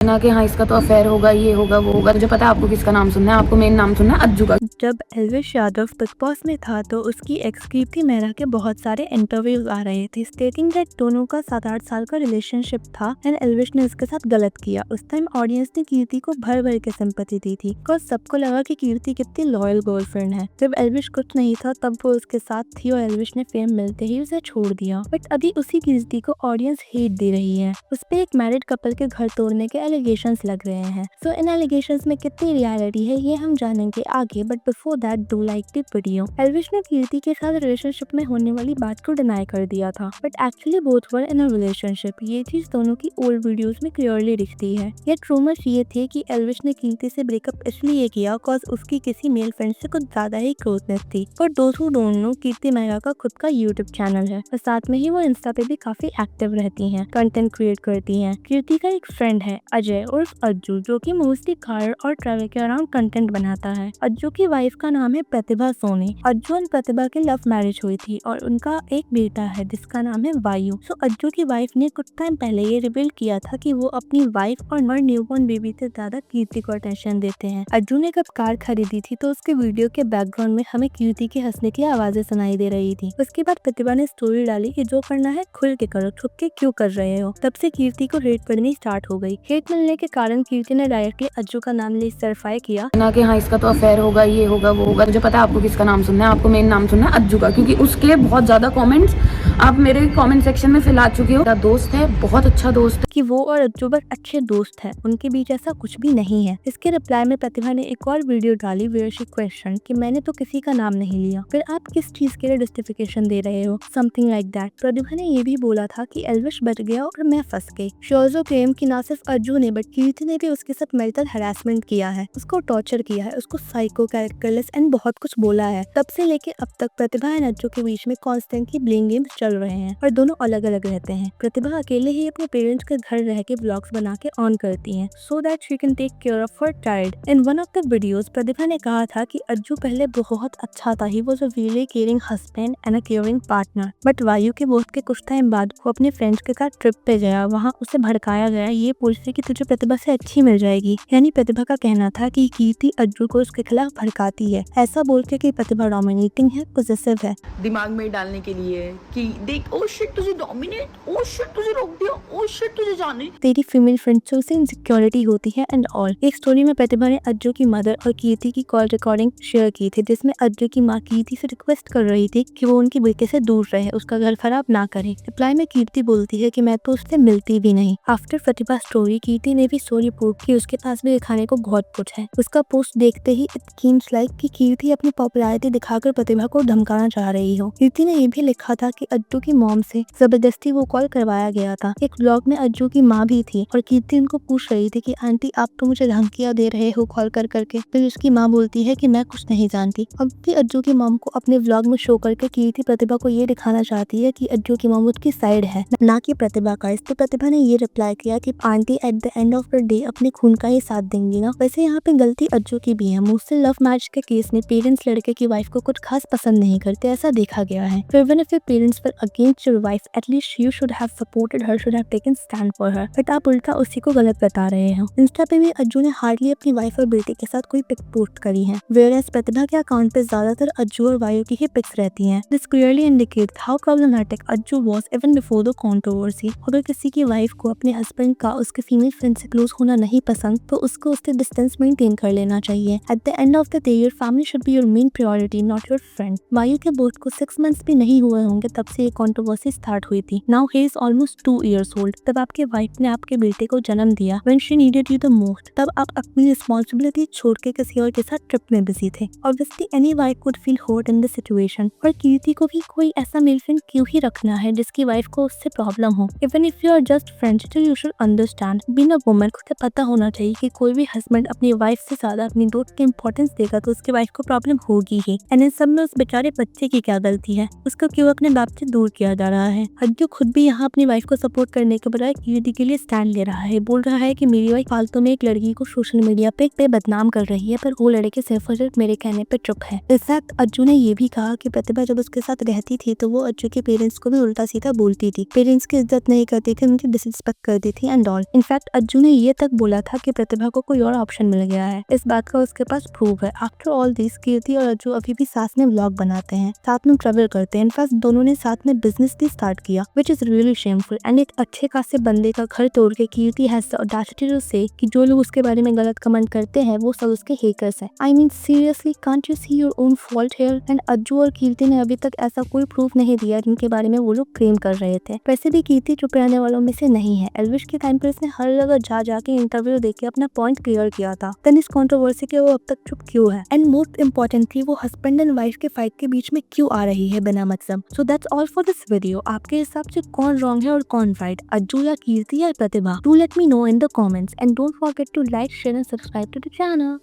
ना कि हाँ इसका तो अफेयर होगा, ये होगा, वो होगा। मुझे पता है आपको किसका नाम सुनना है, आपको मेन नाम सुनना है अज्जू का। जब एल्विश यादव बिग बॉस में था तो उसकी एक्स कीर्ति मेहरा के बहुत सारे इंटरव्यूज आ रहे थे स्टेटिंग दैट दोनों का 7-8 साल का रिलेशनशिप था एंड एल्विश ने उसके साथ गलत किया। उस टाइम ऑडियंस ने कीर्ति को भर भर के सिंपैथी दी थी बिकॉज सबको लगा कि कीर्ति कितनी लॉयल गर्लफ्रेंड है। जब एल्विश कुछ नहीं था तब वो उसके साथ थी और एल्विश ने फेम मिलते ही उसे छोड़ दिया। बट अभी उसी कीर्ति को ऑडियंस हेट दे रही है। उस पे एक मैरिड कपल के घर तोड़ने के एलिगेशंस लग रहे हैं। सो इन एलिगेशंस में कितनी रियलिटी है ये हम जानेंगे आगे, but before that do like the video. Elvish ने कीर्ति के साथ रिलेशनशिप में होने वाली बात को डिनाई कर दिया था but actually both were in a relationship. ये चीज दोनों की ओल्ड वीडियोस में क्लियरली दिखती है। ये रूमर्स ये थे कि एल्विश ने कीर्ति से ब्रेकअप इसलिए किया कॉज उसकी किसी मेल फ्रेंड से कुछ ज्यादा ही क्लोजनेस थी। For those who don't know, Kirti Mehra का खुद का यूट्यूब चैनल है और साथ में ही वो इंस्टा पे भी काफी एक्टिव रहती हैं, कंटेंट क्रिएट करती हैं। कीर्ति का एक फ्रेंड है अजय उर्फ अज्जू जो कि मोस्टली कार और ट्रैवल के अराउंड कंटेंट बनाता है। अज्जू की वाइफ का नाम है प्रतिभा सोनी। अज्जू और प्रतिभा की लव मैरिज हुई थी और उनका एक बेटा है जिसका नाम है वायु। सो अज्जू की वाइफ ने कुछ टाइम पहले ये रिवील किया था कि वो अपनी वाइफ और न्यूबॉर्न बेबी से ज्यादा कीर्ति को अटेंशन देते हैं। अज्जू ने जब कार खरीदी थी तो उसके वीडियो के बैकग्राउंड में हमें कीर्ति के हंसने की आवाजें सुनाई दे रही थी। उसके बाद प्रतिभा ने स्टोरी डाली कि जो करना है खुल के करो, छुप के क्यों कर रहे हो। तब से कीर्ति को हेट पड़नी स्टार्ट हो गई। हेट मिलने के कारण कीर्ति ने डायरेक्टली अज्जू का नाम ले सर्टिफाई किया ना कि हाँ इसका तो अफेयर होगा, ये होगा, वो होगा। मुझे पता है आपको किसका नाम सुनना है, आपको मेन नाम सुनना है अज्जू का, क्योंकि उसके बहुत ज्यादा कमेंट्स आप मेरे कमेंट सेक्शन में फैला चुके हो। मेरा दोस्त है, बहुत अच्छा दोस्त है। कि वो और अज्जू बस अच्छे दोस्त हैं, उनके बीच ऐसा कुछ भी नहीं है। इसके रिप्लाई में प्रतिभा ने एक और वीडियो डाली वेयर शी क्वेश्चन कि मैंने तो किसी का नाम नहीं लिया, फिर आप किस चीज के लिए जस्टिफिकेशन दे रहे हो, समथिंग लाइक दैट। प्रतिभा ने ये भी बोला था कि एल्विश बच गया और मैं फंस गई। शी ऑल्सो क्लेम कि ना सिर्फ अज्जू ने बट कीर्ति ने भी उसके साथ मेंटल हैरेसमेंट किया है, उसको टॉर्चर किया है, उसको साइको, कैरेक्टरलेस एंड बहुत कुछ बोला है। तब से लेके अब तक प्रतिभा एंड अज्जू के बीच में कॉन्स्टेंटली ब्लेम गेम्स चल रहे हैं और दोनों अलग अलग रहते हैं। प्रतिभा अकेले ही अपने पेरेंट्स के घर रह के ब्लॉग्स बना के ऑन करती हैं so that she can take care of her child. In one of the videos Pratibha ने कहा था कि अज्जू पहले बहुत अच्छा था, he was a really caring husband and a caring partner, but वायु के बोध के कुछ टाइम बाद वो अपने फ्रेंड्स के साथ ट्रिप पे गया, वहाँ उसे भड़काया गया ये बोल से कि तुझे प्रतिभा से अच्छी मिल जाएगी। यानी प्रतिभा का कहना था कि कीर्ति अज्जू को उसके खिलाफ भड़काती है, ऐसा बोल के कि प्रतिभा डोमिनेटिंग है, पोजेसिव है। दिमाग में डालने के लिए कि देख ओ शिट तुझे डोमिनेट, ओ शिट तुझे रोक दिया, ओ शिट तुझे जाने तेरी फीमेल फ्रेंड्स से इनसिक्योरिटी होती है एंड ऑल। एक स्टोरी में प्रतिभा ने अज्जू की मदर और कीर्ति की कॉल रिकॉर्डिंग शेयर की थी जिसमें अज्जू की माँ कीर्ति से रिक्वेस्ट कर रही थी कि वो उनके बेटे से दूर रहे, उसका घर खराब ना करे। रिप्लाई में कीर्ति बोलती है कि मैं तो उससे मिलती भी नहीं। आफ्टर प्रतिभा स्टोरी कीर्ति ने भी स्टोरी प्रूव की उसके पास भी दिखाने को बहुत कुछ है। उसका पोस्ट देखते ही इट सीम्स लाइक कि कीर्ति अपनी पॉपुलैरिटी दिखाकर प्रतिभा को धमकाना चाह रही हो। कीर्ति ने ये भी लिखा था कि अज्जू की मॉम से जबरदस्ती वो कॉल करवाया गया था। एक व्लॉग में अज्जू की माँ भी थी और कीर्ति उनको पूछ रही थी कि आंटी आप तो मुझे धमकियां दे रहे हो कॉल कर करके। फिर उसकी माँ बोलती है कि मैं कुछ नहीं जानती। अब भी अज्जू की मॉम को अपने व्लॉग में शो करके कीर्ति प्रतिभा को ये दिखाना चाहती है कि अज्जू की मॉम उसकी साइड है, ना कि प्रतिभा का। इस पे प्रतिभा ने ये रिप्लाई किया कि aunty at the end of the day अपने खून का ही साथ देंगी ना। वैसे यहाँ पे गलती अज्जू की भी है। मोस्टली लव मैरिज के केस में पेरेंट्स लड़के की वाइफ को कुछ खास पसंद नहीं करते, ऐसा देखा गया है। Even if your parents were against your wife at least you should have supported her, should have taken stand for her, but आप उल्टा उसी को गलत बता रहे हो। इंस्टा पे भी अज्जू ने हार्डली अपनी वाइफ और बेटे के साथ कोई पिक पोस्ट करी है, वेयरएज प्रतिभा के अकाउंट पे ज्यादातर अज्जू और वायु की ही पिक्स रहती हैं। This clearly indicate how problematic Ajju was even before the controversy. अगर किसी की वाइफ को अपने हस्बैंड का उसके फीमेल फ्रेंड से क्लोज होना नहीं पसंद तो उसको उससे डिस्टेंस मेंटेन कर लेना चाहिए। At the end of the day your family should be your main priority, not your friend. वायु के बोथ को 6 मंथ्स भी नहीं हुए होंगे तब से ये कंट्रोवर्सी स्टार्ट हुई थी। Now he is almost 2 years old। तब आपके वाइफ ने आपके बेटे को जन्म दिया when she needed you the most. तब आप अपनी रिस्पॉन्सिबिलिटी छोड़ के किसी और के साथ ट्रिप में बिजी थे। Obviously any wife would feel hurt in this situation. और कीर्ति को भी कोई ऐसा मेल फ्रेंड क्यों ही रखना है जिसकी वाइफ को उससे प्रॉब्लम हो। Even if you are just friends still you should understand being a woman को पता होना चाहिए कि कोई भी हस्बैंड अपनी वाइफ से ज्यादा अपनी दोस्त की इंपॉर्टेंस देगा तो उसकी वाइफ को प्रॉब्लम होगी ही। एंड इन सब में उस बेचारे बच्चे की क्या गलती है, उसको क्यों अपने बाप से दूर किया जा रहा है। अज्जू खुद भी यहाँ अपनी वाइफ को सपोर्ट करने के बजाय कीर्ति के लिए स्टैंड ले रहा है। बोल रहा है कि मेरी वाइफ फालतू में एक लड़की को सोशल मीडिया पे बदनाम कर रही है पर वो लड़के सिर्फ और सिर्फ मेरे कहने पे चुप है। इनफैक्ट अज्जू ने ये भी कहा कि प्रतिभा जब उसके साथ रहती थी तो वो अज्जू के पेरेंट्स को भी उल्टा सीधा बोलती थी, पेरेंट्स की इज्जत नहीं करती थी, उनकी डिसरिस्पेक्ट करती थी एंड ऑल। इनफैक्ट अज्जू ने ये तक बोला था कि प्रतिभा को कोई और ऑप्शन मिल गया है। इस बात का उसके पास प्रूफ है। आफ्टर ऑल दिस कीर्ति और अज्जू अभी भी साथ में व्लॉग बनाते हैं, साथ में ट्रेवल करते हैं। इनफैक्ट दोनों ने साथ में बिजनेस भी स्टार्ट किया, which is really shameful. And एक अच्छे खासे बंदे का घर तोड़ के कीर्ति हैज द ऑडेसिटी टू से कि जो लोग उसके बारे में गलत कमेंट करते हैं वो सब उसके हेटर्स हैं। I mean seriously, can't you see your own fault here? And Ajju और कीर्ति ने अभी तक ऐसा कोई प्रूफ नहीं दिया जिनके बारे में वो लोग क्लेम कर रहे थे। वैसे भी कीर्ति चुप रहने वालों में से नहीं है। एल्विश के टाइम पर इसने हर जगह जा के इंटरव्यू देके अपना पॉइंट क्लियर किया था। देन इस कंट्रोवर्सी के वो अब तक चुप क्यों है? एंड मोस्ट इम्पोर्टेंटली वो हस्बैंड एंड वाइफ के फाइट के बीच में क्यों आ रही है बिना मतलब? So that's all for this video. आपके हिसाब से कौन रॉन्ग है और कौन राइट, अज्जू या कीर्ति या Pratibha? Do let me know in the comments and don't forget to like, share and subscribe to the channel.